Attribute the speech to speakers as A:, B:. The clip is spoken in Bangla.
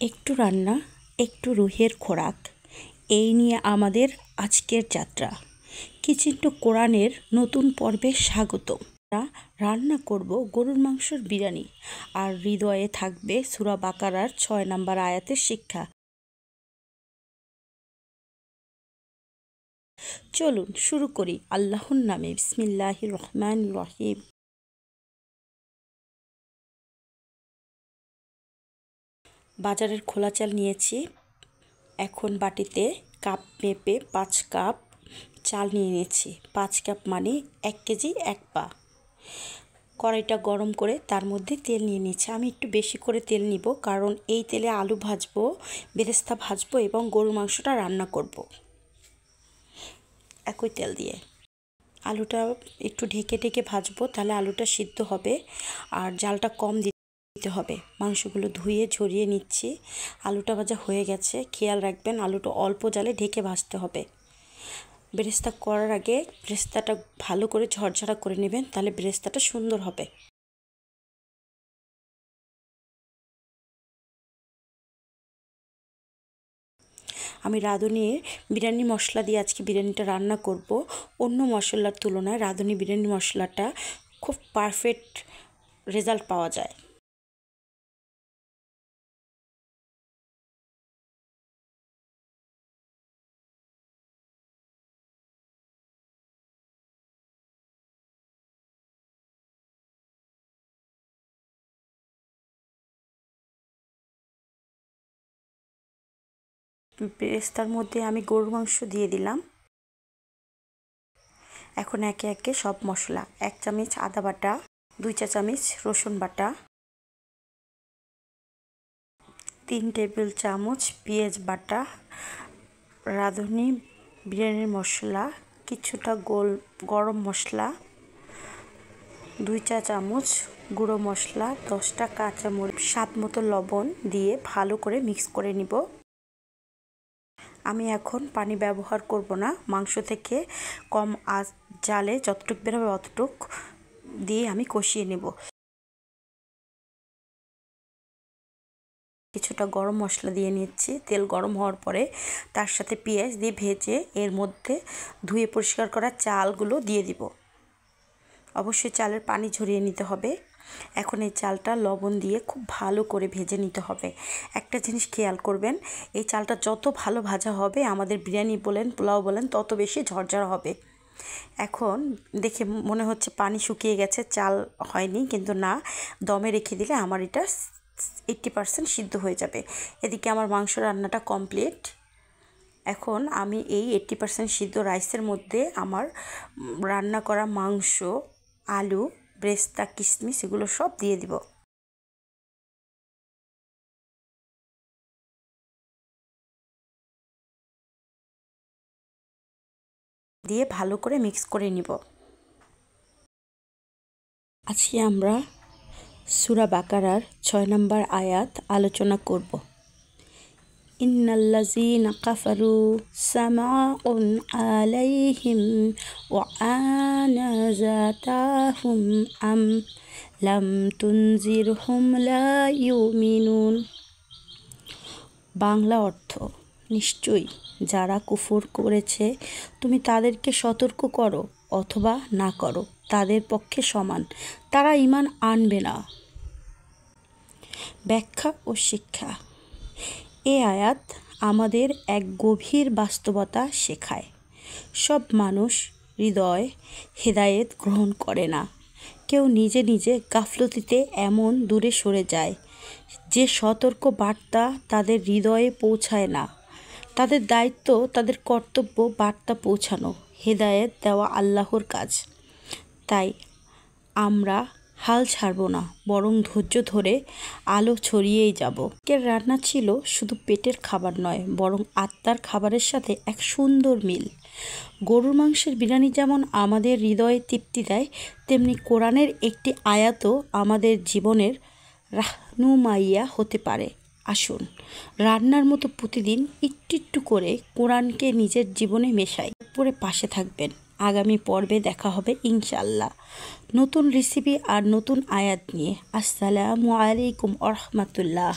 A: একটু রান্না একটু রুহের খোরাক, এই নিয়ে আমাদের আজকের যাত্রা। কিচেন টু কোরআনের নতুন পর্বে স্বাগতম। রান্না করব গরুর মাংসের বিরিয়ানি, আর হৃদয়ে থাকবে সূরা বাকারার ৬ নম্বর আয়াতের শিক্ষা। চলুন শুরু করি আল্লাহর নামে। বিসমিল্লাহির রহমানির রহিম। বাজারের খোলা চাল নিয়েছি। এখন বাটিতে কাপ মেপে 5 কাপ চাল নিয়ে নিয়েছি। 5 কাপ মানে 1 কেজি 1 পা। কড়াইটা গরম করে তার মধ্যে তেল নিয়ে নিচ্ছি। আমি একটু বেশি করে তেল নিব, কারণ এই তেলে আলু ভাজবো, বেরেস্তা ভাজবো এবং গরুর মাংসটা রান্না করব। একই তেল দিয়ে আলুটা একটু ঢেকে ঢেকে ভাজবো, তাহলে আলুটা সিদ্ধ হবে। আর জালটা কম দিতে হবে। মাংসগুলো ধুয়ে ঝরিয়ে নিচ্ছি। আলুটা ভাজা হয়ে গেছে। খেয়াল রাখবেন আলুটা অল্প জালে ঢেকে ভাজতে হবে। বেরেস্তা করার আগে বেরেস্তাটা ভালো করে ঝরঝরা করে নেবেন, তাহলে বেরেস্তাটা সুন্দর হবে। আমি রাঁধুনির বিরিয়ানি মশলা দিয়ে আজকে বিরিয়ানিটা রান্না করব। অন্য মশলার তুলনায় রাঁধুনি বিরিয়ানি মশলাটা খুব পারফেক্ট রেজাল্ট পাওয়া যায়। বেরেস্তার মধ্যে আমি গরুর মাংস দিয়ে দিলাম। এখন একে একে সব মশলা, 1 চামচ আদা বাটা, 2 চা চামচ রসুন বাটা, 3 টেবিল চামচ পেঁয়াজ বাটা, রাঁধুনি বিরিয়ানির মশলা, কিছুটা গরম মশলা, 2 চা চামচ গুঁড়ো মশলা, 10টা কাঁচামরিচ, স্বাদ মতো লবণ দিয়ে ভালো করে মিক্স করে নিব। আমি এখন পানি ব্যবহার করব না। মাংস থেকে কম জালে যতটুক বেরোবে অতটুক দিয়ে আমি কষিয়ে নেব। কিছুটা গরম মশলা দিয়ে নিচ্ছি। তেল গরম হওয়ার পরে তার সাথে পেঁয়াজ দিয়ে ভেজে এর মধ্যে ধুয়ে পরিষ্কার করা চালগুলো দিয়ে দিব। অবশ্যই চালের পানি ঝরিয়ে নিতে হবে। এখন এই চালটা লবণ দিয়ে খুব ভালো করে ভেজে নিতে হবে। একটা জিনিস খেয়াল করবেন, এই চালটা যত ভালো ভাজা হবে আমাদের বিরিয়ানি বলেন পোলাও বলেন তত বেশি ঝরঝরা হবে। এখন দেখে মনে হচ্ছে পানি শুকিয়ে গেছে, চাল হয়নি, কিন্তু না, দমে রেখে দিলে আমার এটা 80% সিদ্ধ হয়ে যাবে। এদিকে আমার মাংস রান্নাটা কমপ্লিট। এখন আমি এই 80% সিদ্ধ রাইসের মধ্যে আমার রান্না করা মাংস, আলু, বেরেস্তা, কিশমিশ এগুলো সব দিয়ে দিব। দিয়ে ভালো করে মিক্স করে নিব। আজকে আমরা সূরা বাকারার 6 নম্বর আয়াত আলোচনা করব। ইন্নাল্লাযীনা কাফারু সামাউন আলাইহিম ওয়া আনাযাতাহুম আম লাম তুনজিরহুম লা ইউমিনুন। বাংলা অর্থ: নিশ্চয়ই যারা কুফর করেছে তুমি তাদেরকে সতর্ক করো অথবা না করো, তাদের পক্ষে সমান, তারা ঈমান আনবে না। ব্যাখ্যা ও শিক্ষা। এ আয়াত আমাদের এক গভীর বাস্তবতা শেখায়। সব মানুষ হৃদয় হেদায়েত গ্রহণ করে না। কেউ নিজে নিজে গাফলতিতে এমন দূরে সরে যায় যে সতর্ক বার্তা তাদের হৃদয়ে পৌঁছায় না। তাদের দায়িত্ব, তাদের কর্তব্য বার্তা পৌঁছানো। হেদায়েত দেওয়া আল্লাহর কাজ। তাই আমরা হাল ছাড়ব না, বরং ধৈর্য ধরে আলো ছড়িয়েই যাব। আজকের রান্না ছিল শুধু পেটের খাবার নয়, বরং আত্মার খাবারের সাথে এক সুন্দর মিল। গরুর মাংসের বিরিয়ানি যেমন আমাদের হৃদয়ে তৃপ্তি দেয়, তেমনি কোরআনের একটি আয়াতও আমাদের জীবনের রাহনুমাইয়া হতে পারে। আসুন রান্নার মতো প্রতিদিন একটু একটু করে কোরআনকে নিজের জীবনে মেশাই। পরে পাশে থাকবেন। আগামী পর্বে দেখা হবে ইনশাআল্লাহ নতুন রেসিপি আর নতুন আয়াত নিয়ে। আসসালামু আলাইকুম ওয়া রাহমাতুল্লাহ।